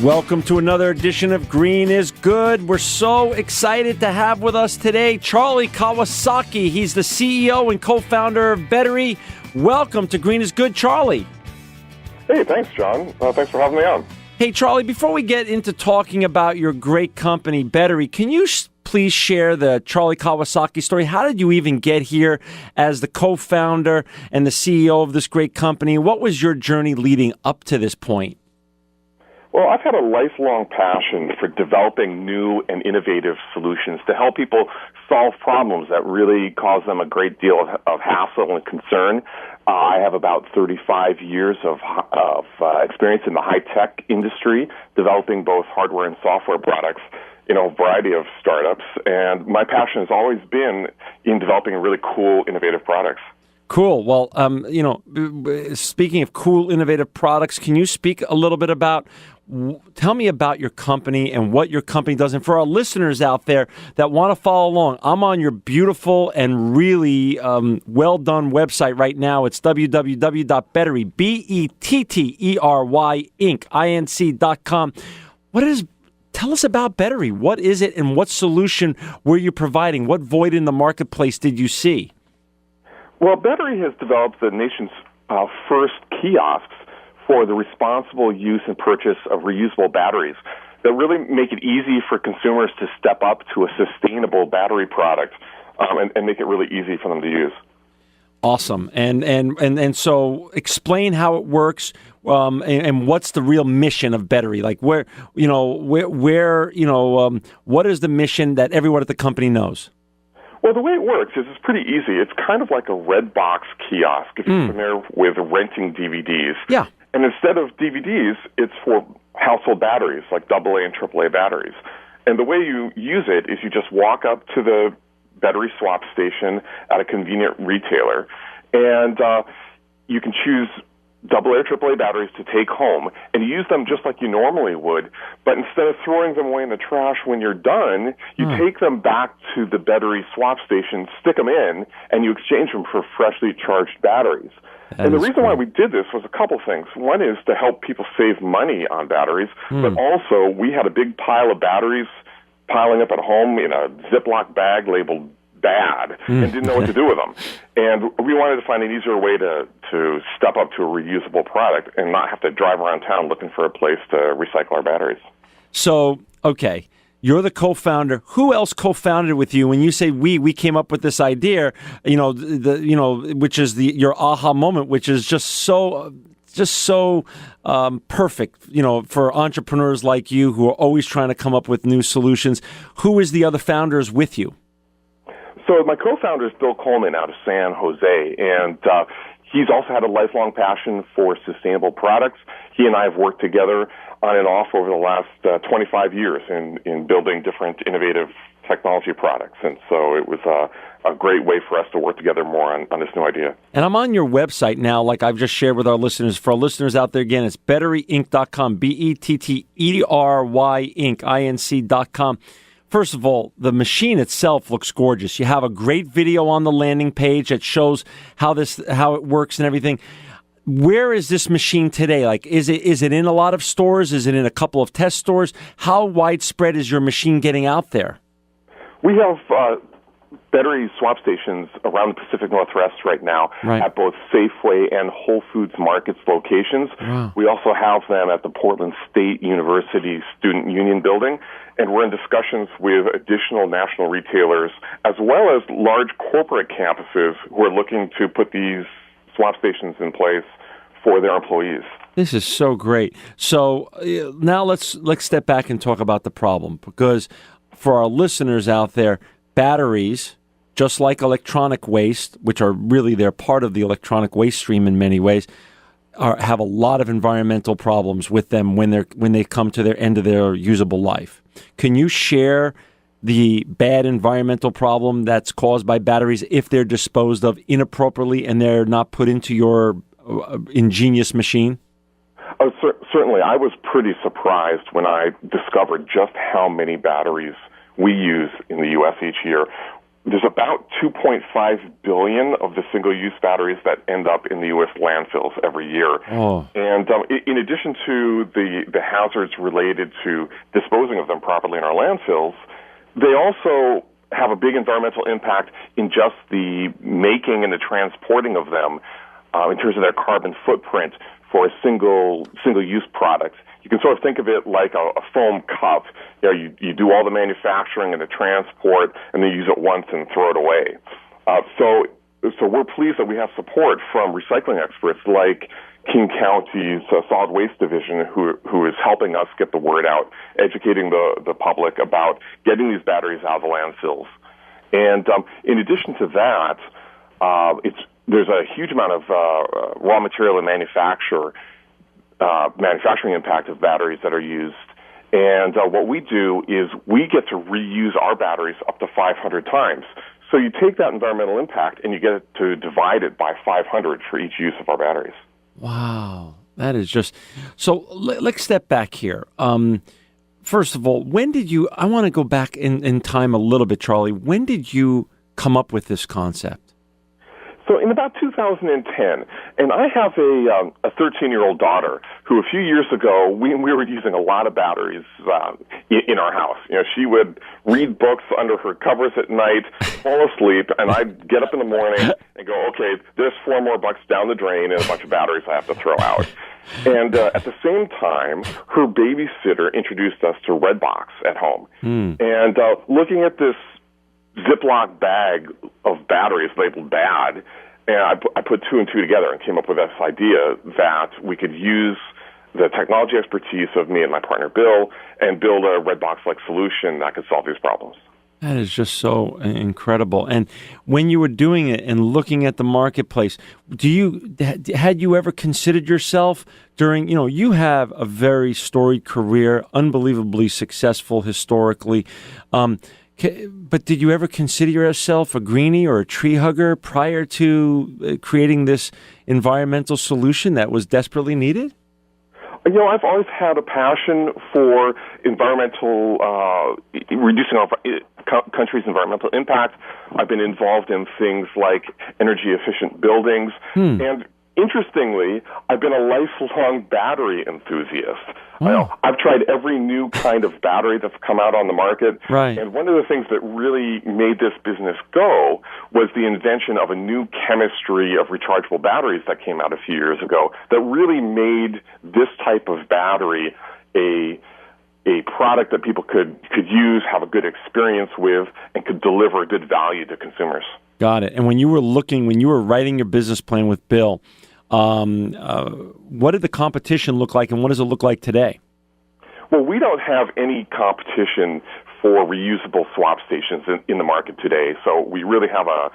Welcome to another edition of Green is Good. We're so excited to have with us today Charlie Kawasaki. He's the CEO and co-founder of BETTERY. Welcome to Green is Good, Charlie. Hey, thanks, John. Thanks for having me on. Hey, Charlie, before we get into talking about your great company, BETTERY, can you please share the Charlie Kawasaki story? How did you even get here as the co-founder and the CEO of this great company? What was your journey leading up to this point? Well, I've had a lifelong passion for developing new and innovative solutions to help people solve problems that really cause them a great deal of hassle and concern. I have about 35 years of experience in the high-tech industry, developing both hardware and software products in a variety of startups. And my passion has always been in developing really cool, innovative products. Cool. Well, speaking of cool, innovative products, can you speak a little bit about, tell me about your company and what your company does? And for our listeners out there that want to follow along, I'm on your beautiful and really well-done website right now. It's www.bettery, BETTERY, Inc.com. Tell us about BETTERY. What is it and what solution were you providing? What void in the marketplace did you see? Well, BETTERY has developed the nation's first kiosks for the responsible use and purchase of reusable batteries that really make it easy for consumers to step up to a sustainable battery product and make it really easy for them to use. Awesome. And so explain how it works and what's the real mission of BETTERY? Like what is the mission that everyone at the company knows? Well, the way it works is it's pretty easy. It's kind of like a Redbox kiosk, if you're familiar with renting DVDs. Yeah. And instead of DVDs, it's for household batteries, like AA and AAA batteries. And the way you use it is you just walk up to the BETTERY swap station at a convenient retailer, and you can choose AA or AAA batteries to take home, and you use them just like you normally would. But instead of throwing them away in the trash when you're done, you take them back to the BETTERY swap station, stick them in, and you exchange them for freshly charged batteries. And the reason why we did this was a couple things. One is to help people save money on batteries, but also we had a big pile of batteries piling up at home in a Ziploc bag labeled bad and didn't know what to do with them. And we wanted to find an easier way to step up to a reusable product and not have to drive around town looking for a place to recycle our batteries. So, okay, you're the co-founder. Who else co-founded with you? When you say we came up with this idea, which is your aha moment, which is just so perfect, for entrepreneurs like you who are always trying to come up with new solutions. Who is the other founders with you? So my co-founder is Bill Coleman out of San Jose, and he's also had a lifelong passion for sustainable products. He and I have worked together on and off over the last 25 years in building different innovative technology products. And so it was a great way for us to work together more on this new idea. And I'm on your website now, like I've just shared with our listeners. For our listeners out there, again, it's BETTERYInc.com, BETTERY Inc.com. First of all, the machine itself looks gorgeous. You have a great video on the landing page that shows how it works and everything. Where is this machine today? Like, is it in a lot of stores? Is it in a couple of test stores? How widespread is your machine getting out there? We have BETTERY swap stations around the Pacific Northwest right now at both Safeway and Whole Foods Markets locations. Wow. We also have them at the Portland State University Student Union building, and we're in discussions with additional national retailers as well as large corporate campuses who are looking to put these swap stations in place for their employees. This is so great. So now let's step back and talk about the problem, because for our listeners out there, batteries, just like electronic waste, which are really they're part of the electronic waste stream in many ways, have a lot of environmental problems with them when they come to their end of their usable life. Can you share the bad environmental problem that's caused by batteries if they're disposed of inappropriately and they're not put into your ingenious machine? Oh, certainly. I was pretty surprised when I discovered just how many batteries we use in the U.S. each year. there's about 2.5 billion of the single-use batteries that end up in the U.S. landfills every year. Oh. And in addition to the hazards related to disposing of them properly in our landfills, they also have a big environmental impact in just the making and the transporting of them in terms of their carbon footprint for a single-use product. You can sort of think of it like a foam cup. You do all the manufacturing and the transport, and then use it once and throw it away. So we're pleased that we have support from recycling experts like King County's Solid Waste Division, who is helping us get the word out, educating the public about getting these batteries out of the landfills. And in addition to that, there's a huge amount of raw material and manufacturing impact of batteries that are used. And what we do is we get to reuse our batteries up to 500 times. So you take that environmental impact and you get to divide it by 500 for each use of our batteries. Wow. That is just... So let's step back here. First of all, when did you... I want to go back in time a little bit, Charlie. When did you come up with this concept? So in about 2010, and I have a 13-year-old daughter who a few years ago, we were using a lot of batteries in our house. She would read books under her covers at night, fall asleep, and I'd get up in the morning and go, okay, there's $4 more down the drain and a bunch of batteries I have to throw out. And at the same time, her babysitter introduced us to Redbox at home. And looking at this Ziploc bag of batteries labeled bad, and I put two and two together and came up with this idea that we could use the technology expertise of me and my partner Bill and build a Redbox-like solution that could solve these problems. That is just so incredible. And when you were doing it and looking at the marketplace, had you ever considered yourself during, you have a very storied career, unbelievably successful historically. But did you ever consider yourself a greenie or a tree hugger prior to creating this environmental solution that was desperately needed? I've always had a passion for reducing our country's environmental impact. I've been involved in things like energy-efficient buildings. And interestingly, I've been a lifelong battery enthusiast. I've tried every new kind of battery that's come out on the market. Right. And one of the things that really made this business go was the invention of a new chemistry of rechargeable batteries that came out a few years ago that really made this type of battery a product that people could use, have a good experience with, and could deliver good value to consumers. Got it. And when you were writing your business plan with Bill, what did the competition look like, and what does it look like today? Well, we don't have any competition for reusable swap stations in the market today, so we really have a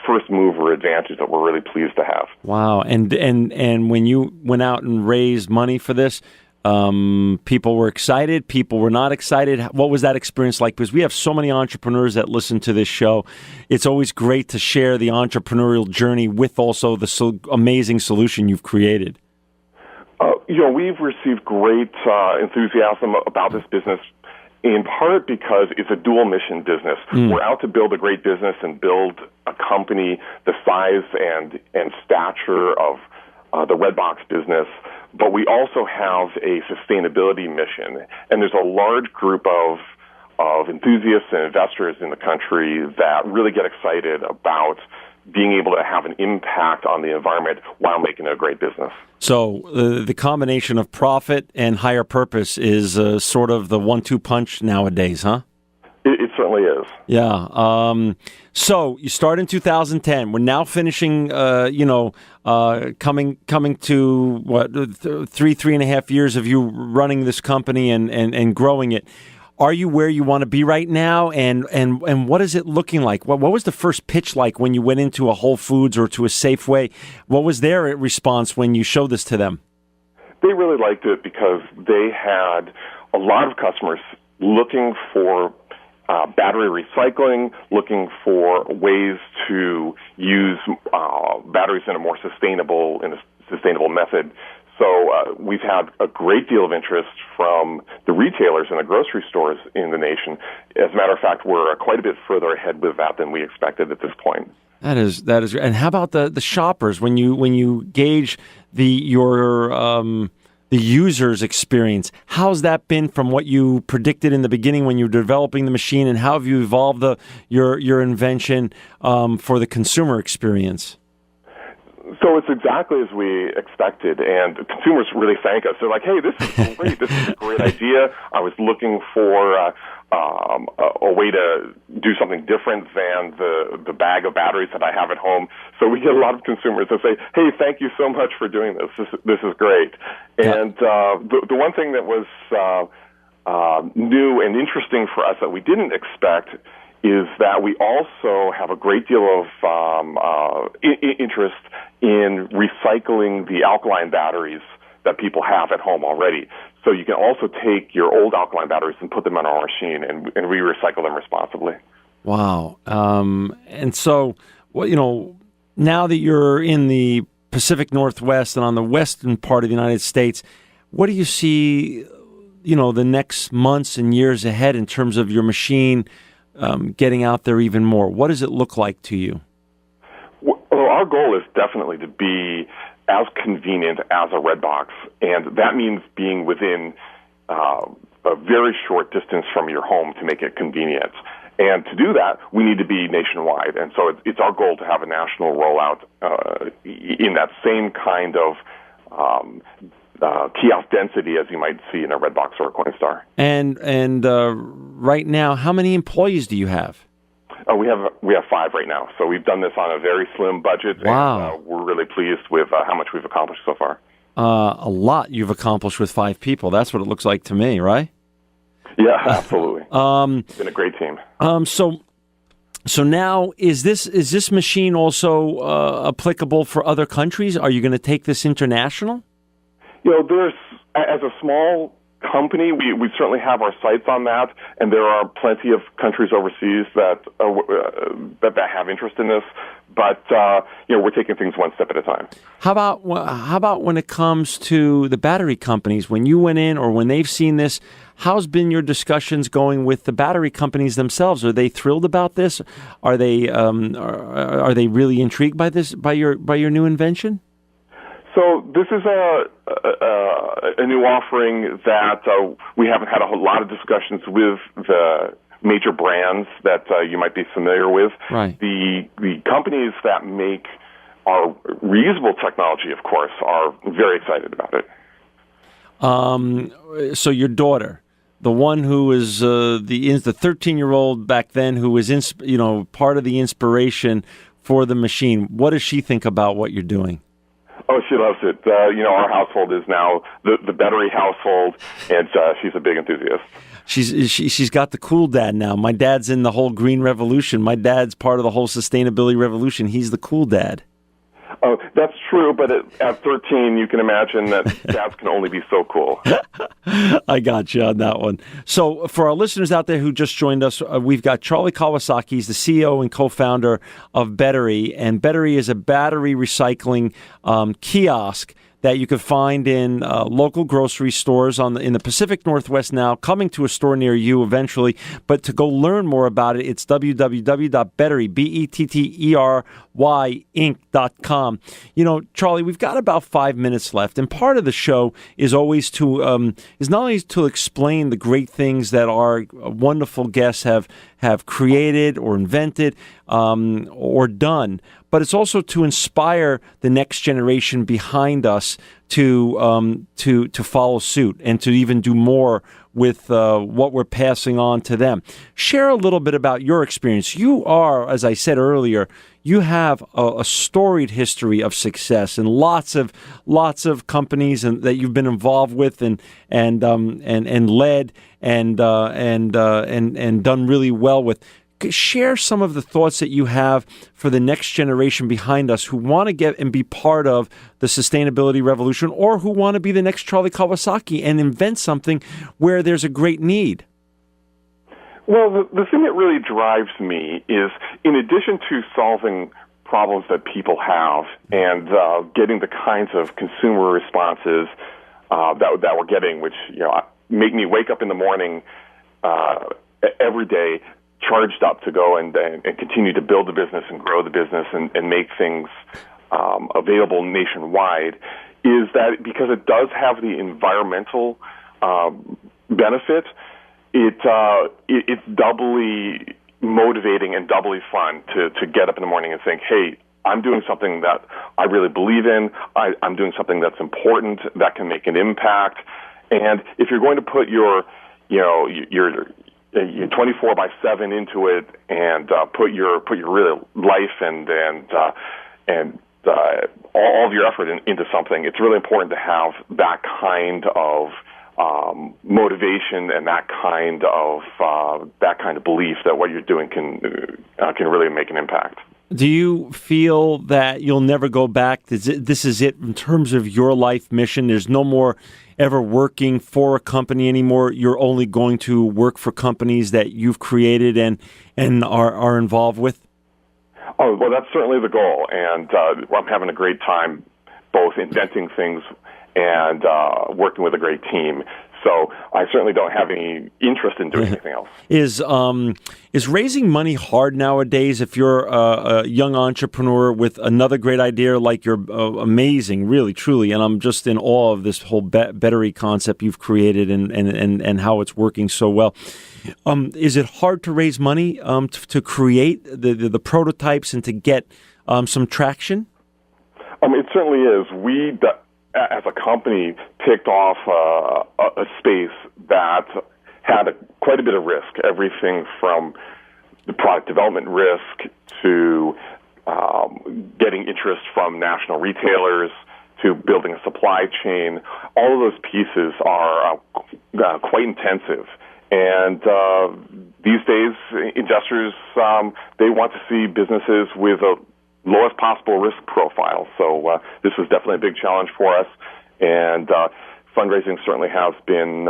first mover advantage that we're really pleased to have. Wow. And when you went out and raised money for this, people were excited, people were not excited. What was that experience like? Because we have so many entrepreneurs that listen to this show. It's always great to share the entrepreneurial journey with also the amazing solution you've created. We've received great enthusiasm about this business, in part because it's a dual mission business. We're out to build a great business and build a company the size and stature of the Redbox business, but we also have a sustainability mission. And there's a large group of enthusiasts and investors in the country that really get excited about being able to have an impact on the environment while making it a great business. So the combination of profit and higher purpose is sort of the 1-2 punch nowadays, huh? It certainly is. Yeah. So you start in 2010. We're now finishing, coming to what, 3.5 years of you running this company and growing it. Are you where you want to be right now? And what is it looking like? What was the first pitch like when you went into a Whole Foods or to a Safeway? What was their response when you showed this to them? They really liked it because they had a lot of customers looking for battery recycling, looking for ways to use batteries in a more sustainable method. So we've had a great deal of interest from the retailers and the grocery stores in the nation. As a matter of fact, we're quite a bit further ahead with that than we expected at this point. That is, and how about the shoppers when you gauge the user's experience? How's that been from what you predicted in the beginning when you were developing the machine, and how have you evolved your invention for the consumer experience? So it's exactly as we expected, and consumers really thank us. They're like, "Hey, this is great. This is a great idea. I was looking for a way to do something different than the bag of batteries that I have at home." So we get a lot of consumers that say, "Hey, thank you so much for doing this. This is great." And the one thing that was new and interesting for us that we didn't expect is that we also have a great deal of interest in recycling the alkaline batteries that people have at home already. So you can also take your old alkaline batteries and put them on our machine, and we recycle them responsibly. Wow. And so, well, now that you're in the Pacific Northwest and on the western part of the United States, what do you see, the next months and years ahead in terms of your machine getting out there even more? What does it look like to you? Well, our goal is definitely to be as convenient as a Redbox, and that means being within a very short distance from your home to make it convenient. And to do that, we need to be nationwide. And so it's our goal to have a national rollout in that same kind of kiosk density as you might see in a Redbox or a Coinstar. And right now, how many employees do you have? We have 5 right now. So we've done this on a very slim budget. Wow. And we're really pleased with how much we've accomplished so far. A lot you've accomplished with 5 people. That's what it looks like to me, right? Yeah, absolutely. It's been a great team. So now, is this machine also applicable for other countries? Are you going to take this international? There's, as a small company, we certainly have our sights on that, and there are plenty of countries overseas that have interest in this. But we're taking things one step at a time. How about when it comes to the battery companies? When you went in, or when they've seen this, how's been your discussions going with the battery companies themselves? Are they thrilled about this? Are they really intrigued by this, by your new invention? So this is a new offering that we haven't had a lot of discussions with the major brands that you might be familiar with. Right. The companies that make our reusable technology, of course, are very excited about it. So your daughter, the one who was the 13-year-old back then, who was part of the inspiration for the machine, what does she think about what you're doing? Oh, she loves it. Our household is now the BETTERY household, and she's a big enthusiast. She's got the cool dad now. My dad's in the whole green revolution. My dad's part of the whole sustainability revolution. He's the cool dad. Oh, that's true, but at 13, you can imagine that dads can only be so cool. I got you on that one. So for our listeners out there who just joined us, we've got Charlie Kawasaki. He's the CEO and co-founder of BETTERY, and BETTERY is a battery recycling kiosk that you can find in local grocery stores in the Pacific Northwest now, coming to a store near you eventually. But to go learn more about it, it's www.bettery, BETTERY, Inc.com. Charlie, we've got about 5 minutes left, and part of the show is always is not only to explain the great things that our wonderful guests have created or invented or done, but it's also to inspire the next generation behind us to follow suit and to even do more with what we're passing on to them. Share a little bit about your experience. You are, as I said earlier, you have a storied history of success and lots of companies that you've been involved with and led and done really well with. Share some of the thoughts that you have for the next generation behind us who want to get and be part of the sustainability revolution, or who want to be the next Charlie Kawasaki and invent something where there's a great need. Well, the thing that really drives me is, in addition to solving problems that people have and getting the kinds of consumer responses that we're getting, which make me wake up in the morning every day charged up to go and continue to build the business and grow the business and make things available nationwide is that because it does have the environmental benefit, it's doubly motivating and doubly fun to get up in the morning and think, hey, I'm doing something that I really believe in. I'm doing something that's important that can make an impact. And if you're going to put your 24/7 into it and put your real life and all of your effort into something, it's really important to have that kind of motivation and that kind of belief that what you're doing can really make an impact. Do you feel that you'll never go back? This is it in terms of your life mission? There's no more ever working for a company anymore. You're only going to work for companies that you've created and are involved with? Oh, well, that's certainly the goal. And I'm having a great time both inventing things and working with a great team. So I certainly don't have any interest in doing anything else. Is raising money hard nowadays if you're a young entrepreneur with another great idea like you're amazing, really, truly, and I'm just in awe of this whole BETTERY concept you've created and how it's working so well. Is it hard to raise money to create the prototypes and to get some traction? It certainly is. We, as a company, picked off a space that had quite a bit of risk, everything from the product development risk to getting interest from national retailers to building a supply chain. All of those pieces are quite intensive. And these days, investors, they want to see businesses with a lowest possible risk profile. So this was definitely a big challenge for us, and fundraising certainly has been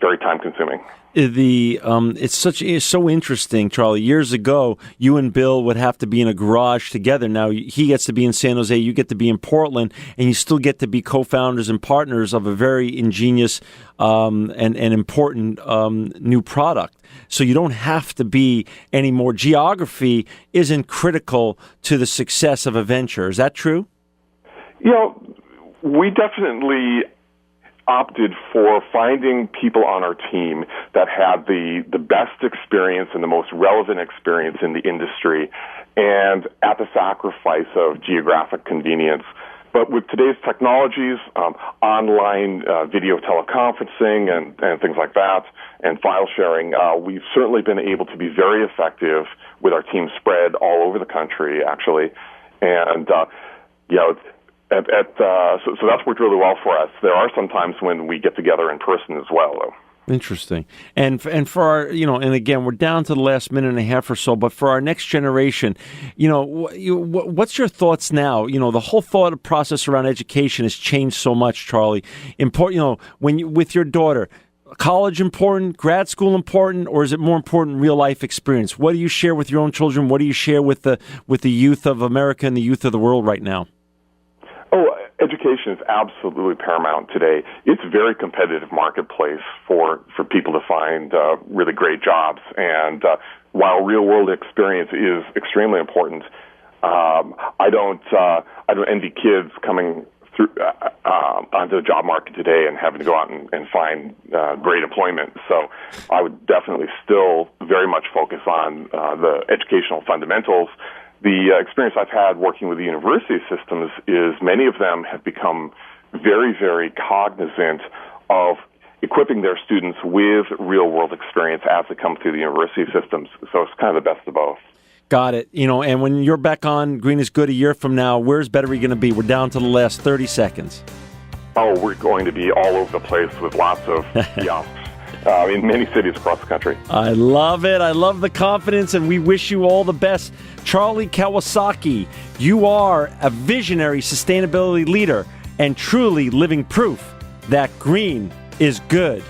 very time-consuming. It's so interesting, Charlie. Years ago, you and Bill would have to be in a garage together. Now he gets to be in San Jose, you get to be in Portland, and you still get to be co-founders and partners of a very ingenious and important new product. So you don't have to be anymore. Geography isn't critical to the success of a venture. Is that true? We definitely opted for finding people on our team that had the best experience and the most relevant experience in the industry, and at the sacrifice of geographic convenience. But with today's technologies, online video teleconferencing and things like that, and file sharing, we've certainly been able to be very effective with our team spread all over the country, actually. And, so that's worked really well for us. There are some times when we get together in person as well, though. Interesting. And for our, and again, we're down to the last minute and a half or so, but for our next generation, what's your thoughts now? The whole thought process around education has changed so much, Charlie. Important, with your daughter, college important, grad school important, or is it more important real life experience? What do you share with your own children? What do you share with the youth of America and the youth of the world right now? Education is absolutely paramount today. It's a very competitive marketplace for people to find really great jobs. And while real-world experience is extremely important, I don't envy kids coming through onto the job market today and having to go out and find great employment. So I would definitely still very much focus on the educational fundamentals. The experience I've had working with the university systems is many of them have become very, very cognizant of equipping their students with real-world experience as they come through the university systems. So it's kind of the best of both. Got it. And when you're back on Green is Good a year from now, where's BETTERY going to be? We're down to the last 30 seconds. Oh, we're going to be all over the place with lots of kiosks. In many cities across the country. I love it. I love the confidence, and we wish you all the best. Charlie Kawasaki, you are a visionary sustainability leader and truly living proof that green is good.